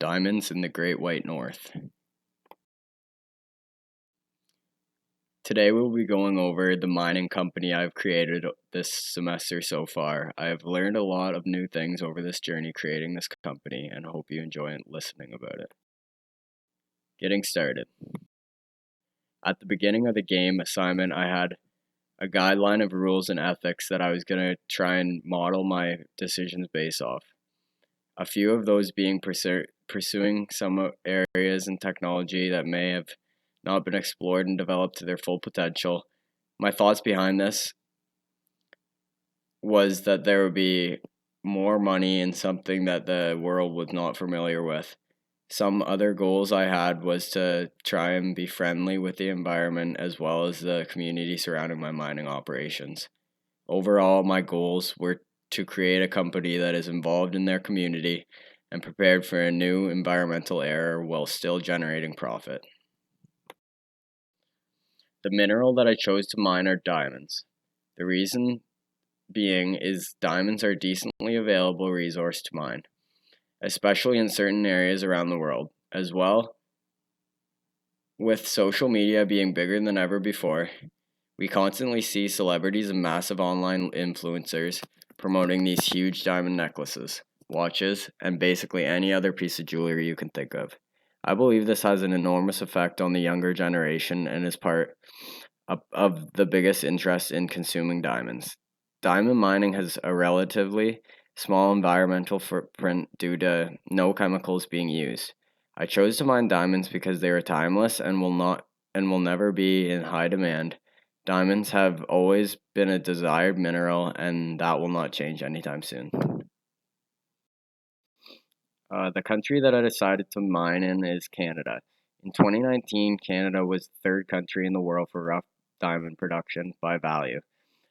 Diamonds in the Great White North. Today we'll be going over the mining company I've created this semester so far. I have learned a lot of new things over this journey creating this company and hope you enjoy listening about it. Getting started. At the beginning of the game assignment, I had a guideline of rules and ethics that I was going to try and model my decisions based off. A few of those being pursuing some areas in technology that may have not been explored and developed to their full potential. My thoughts behind this was that there would be more money in something that the world was not familiar with. Some other goals I had was to try and be friendly with the environment as well as the community surrounding my mining operations. Overall, my goals were to create a company that is involved in their community and prepared for a new environmental era while still generating profit. The mineral that I chose to mine are diamonds. The reason being is diamonds are a decently available resource to mine, especially in certain areas around the world. As well, with social media being bigger than ever before, we constantly see celebrities and massive online influencers promoting these huge diamond necklaces, watches, and basically any other piece of jewelry you can think of. I believe this has an enormous effect on the younger generation and is part of the biggest interest in consuming diamonds. Diamond mining has a relatively small environmental footprint due to no chemicals being used. I chose to mine diamonds because they are timeless and will never be in high demand. Diamonds have always been a desired mineral, and that will not change anytime soon. The country that I decided to mine in is Canada. In 2019, Canada was the third country in the world for rough diamond production by value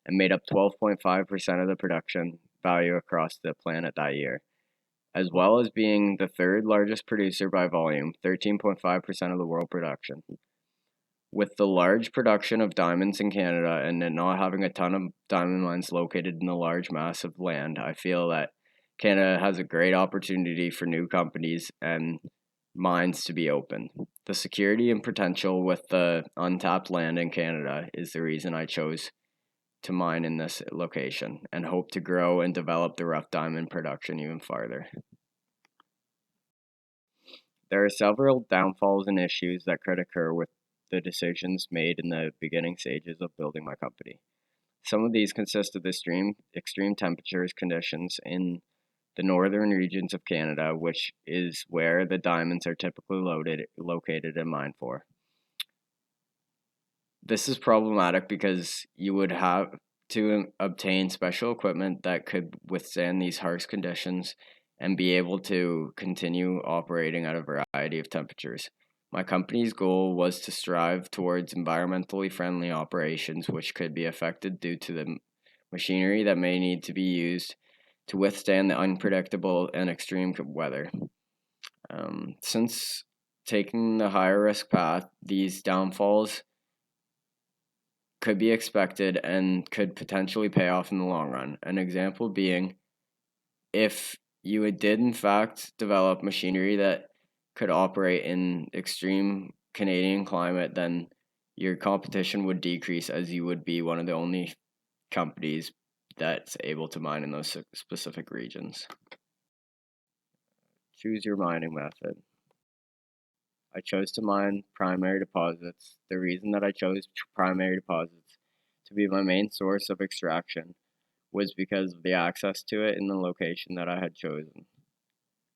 and made up 12.5% of the production value across the planet that year, as well as being the third largest producer by volume, 13.5% of the world production. With the large production of diamonds in Canada and it not having a ton of diamond mines located in a large mass of land, I feel that Canada has a great opportunity for new companies and mines to be opened. The security and potential with the untapped land in Canada is the reason I chose to mine in this location and hope to grow and develop the rough diamond production even farther. There are several downfalls and issues that could occur with the decisions made in the beginning stages of building my company. Some of these consist of extreme temperatures conditions in the northern regions of Canada, which is where the diamonds are typically located and mined for. This is problematic because you would have to obtain special equipment that could withstand these harsh conditions and be able to continue operating at a variety of temperatures. My company's goal was to strive towards environmentally friendly operations, which could be affected due to the machinery that may need to be used to withstand the unpredictable and extreme weather. Since taking the higher risk path, these downfalls could be expected and could potentially pay off in the long run. An example being if you did in fact develop machinery that could operate in extreme Canadian climate, then your competition would decrease as you would be one of the only companies that's able to mine in those specific regions. Choose your mining method. I chose to mine primary deposits. The reason that I chose primary deposits to be my main source of extraction was because of the access to it in the location that I had chosen,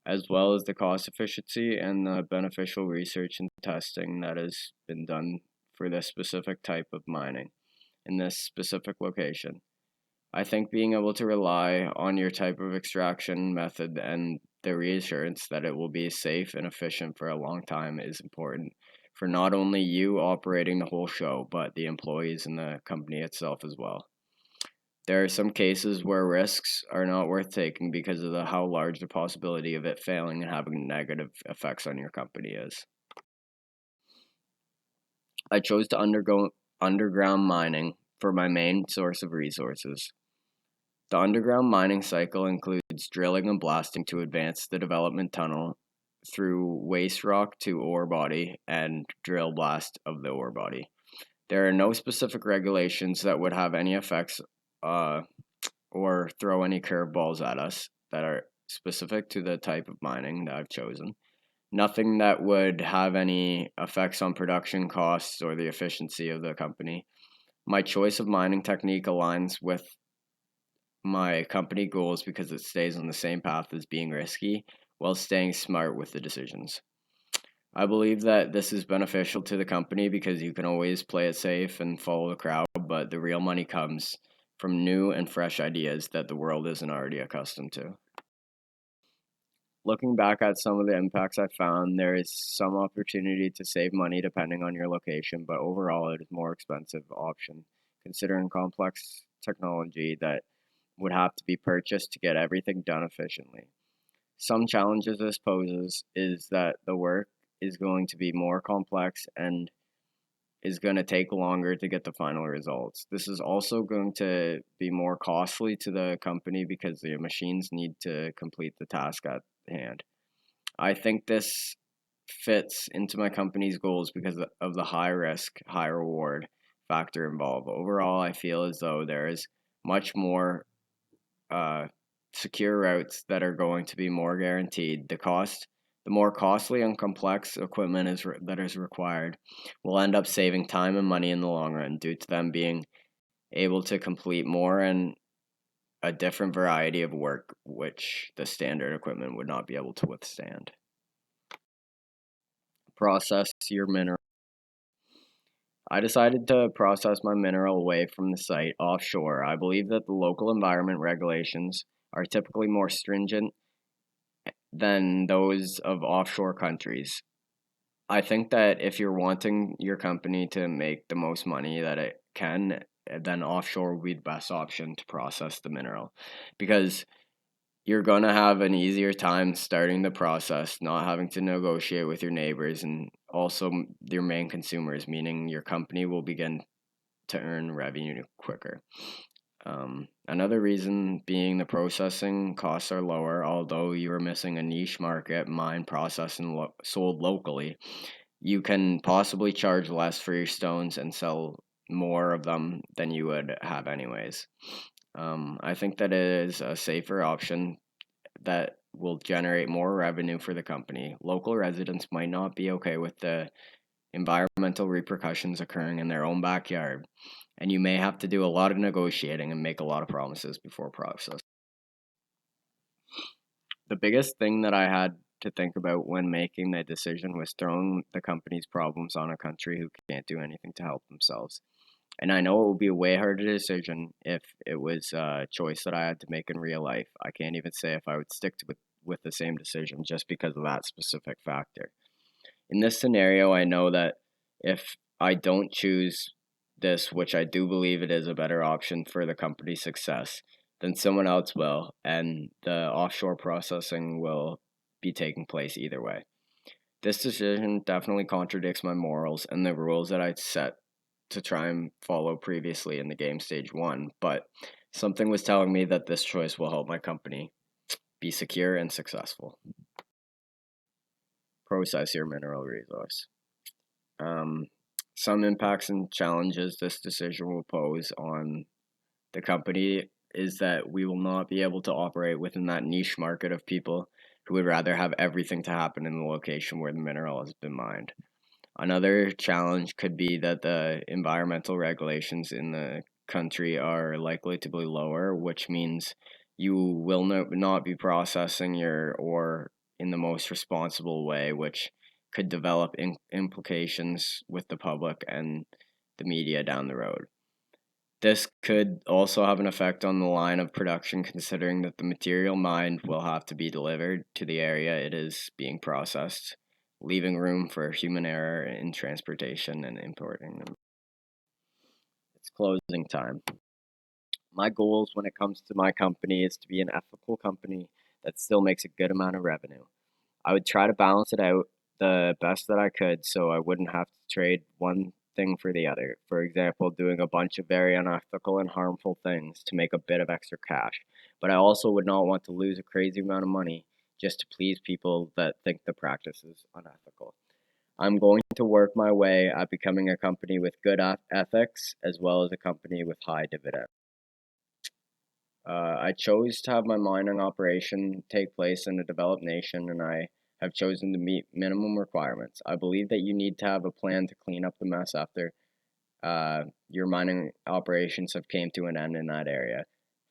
as well as the cost efficiency and the beneficial research and testing that has been done for this specific type of mining in this specific location. I think being able to rely on your type of extraction method and the reassurance that it will be safe and efficient for a long time is important for not only you operating the whole show, but the employees and the company itself as well. There are some cases where risks are not worth taking because of how large the possibility of it failing and having negative effects on your company is. I chose to undergo underground mining for my main source of resources. The underground mining cycle includes drilling and blasting to advance the development tunnel through waste rock to ore body and drill blast of the ore body. There are no specific regulations that would have any effects or throw any curveballs at us that are specific to the type of mining that I've chosen. Nothing that would have any effects on production costs or the efficiency of the company. My choice of mining technique aligns with my company goals because it stays on the same path as being risky while staying smart with the decisions. I believe that this is beneficial to the company because you can always play it safe and follow the crowd, but the real money comes from new and fresh ideas that the world isn't already accustomed to. Looking back at some of the impacts I found, there is some opportunity to save money depending on your location, but overall it is a more expensive option considering complex technology that would have to be purchased to get everything done efficiently. Some challenges this poses is that the work is going to be more complex and is going to take longer to get the final results. This is also going to be more costly to the company because the machines need to complete the task at hand. I think this fits into my company's goals because of the high risk, high reward factor involved. Overall, I feel as though there is much more secure routes that are going to be more guaranteed. The more costly and complex equipment that is required, will end up saving time and money in the long run due to them being able to complete more and a different variety of work, which the standard equipment would not be able to withstand. Process your mineral. I decided to process my mineral away from the site offshore. I believe that the local environment regulations are typically more stringent than those of offshore countries. I think that if you're wanting your company to make the most money that it can, then offshore would be the best option to process the mineral because you're going to have an easier time starting the process, not having to negotiate with your neighbors and also your main consumers, meaning your company will begin to earn revenue quicker. Another reason being the processing costs are lower, although you are missing a niche market, mine processed and sold locally. You can possibly charge less for your stones and sell more of them than you would have anyways. I think that it is a safer option that will generate more revenue for the company. Local residents might not be okay with the environmental repercussions occurring in their own backyard, and you may have to do a lot of negotiating and make a lot of promises before process. The biggest thing that I had to think about when making the decision was throwing the company's problems on a country who can't do anything to help themselves. And I know it would be a way harder decision if it was a choice that I had to make in real life. I can't even say if I would stick with the same decision just because of that specific factor. In this scenario, I know that if I don't choose this, which I do believe it is a better option for the company's success, then someone else will, and the offshore processing will be taking place either way. This decision definitely contradicts my morals and the rules that I set to try and follow previously in the game stage 1, but something was telling me that this choice will help my company be secure and successful. Process your mineral resource. Some impacts and challenges this decision will pose on the company is that we will not be able to operate within that niche market of people who would rather have everything to happen in the location where the mineral has been mined. Another challenge could be that the environmental regulations in the country are likely to be lower, which means you will not be processing your ore in the most responsible way, which could develop implications with the public and the media down the road. This could also have an effect on the line of production, considering that the material mined will have to be delivered to the area it is being processed, leaving room for human error in transportation and importing them. It's closing time. My goals when it comes to my company is to be an ethical company that still makes a good amount of revenue. I would try to balance it out the best that I could so I wouldn't have to trade one thing for the other. For example, doing a bunch of very unethical and harmful things to make a bit of extra cash. But I also would not want to lose a crazy amount of money just to please people that think the practice is unethical. I'm going to work my way at becoming a company with good ethics as well as a company with high dividends. I chose to have my mining operation take place in a developed nation, and I have chosen to meet minimum requirements. I believe that you need to have a plan to clean up the mess after your mining operations have came to an end in that area.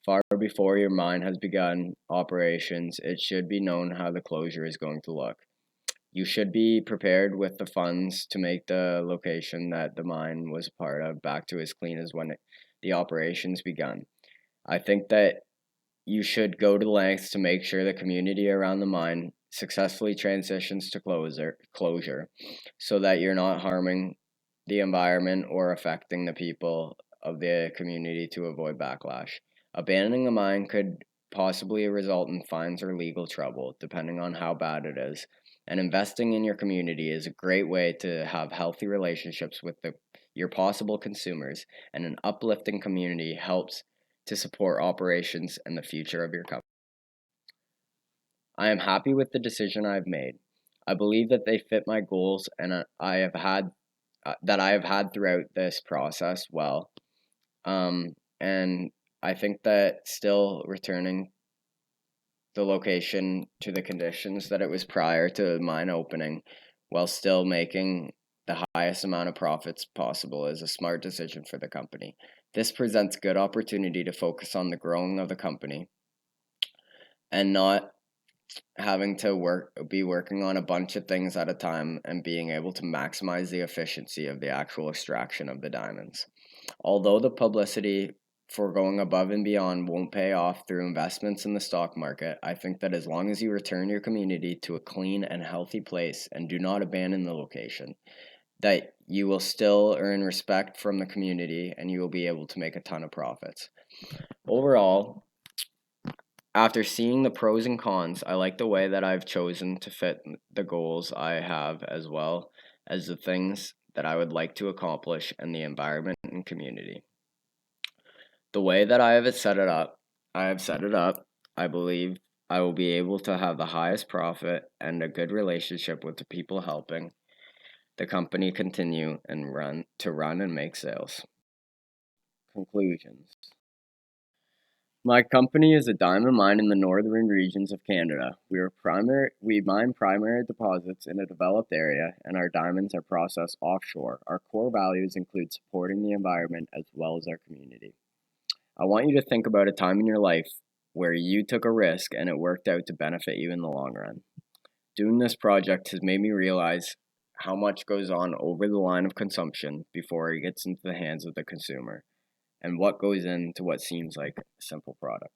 Far before your mine has begun operations, it should be known how the closure is going to look. You should be prepared with the funds to make the location that the mine was a part of back to as clean as when the operations begun. I think that you should go to lengths to make sure the community around the mine successfully transitions to closure so that you're not harming the environment or affecting the people of the community to avoid backlash. Abandoning the mine could possibly result in fines or legal trouble, depending on how bad it is. And investing in your community is a great way to have healthy relationships with your possible consumers, and an uplifting community helps to support operations and the future of your company. I am happy with the decision I've made. I believe that they fit my goals, and I have had throughout this process well. And I think that still returning the location to the conditions that it was prior to mine opening, while still making the highest amount of profits possible, is a smart decision for the company. This presents good opportunity to focus on the growing of the company and not having to be working on a bunch of things at a time and being able to maximize the efficiency of the actual extraction of the diamonds. Although the publicity for going above and beyond won't pay off through investments in the stock market, I think that as long as you return your community to a clean and healthy place and do not abandon the location, that you will still earn respect from the community and you will be able to make a ton of profits. Overall, after seeing the pros and cons, I like the way that I've chosen to fit the goals I have as well as the things that I would like to accomplish in the environment and community. The way that I have set it up, I believe I will be able to have the highest profit and a good relationship with the people helping the company continue and run and make sales. Conclusions. My company is a diamond mine in the northern regions of Canada. We mine primary deposits in a developed area, and our diamonds are processed offshore. Our core values include supporting the environment as well as our community. I want you to think about a time in your life where you took a risk and it worked out to benefit you in the long run. Doing this project has made me realize how much goes on over the line of consumption before it gets into the hands of the consumer, and what goes into what seems like a simple product.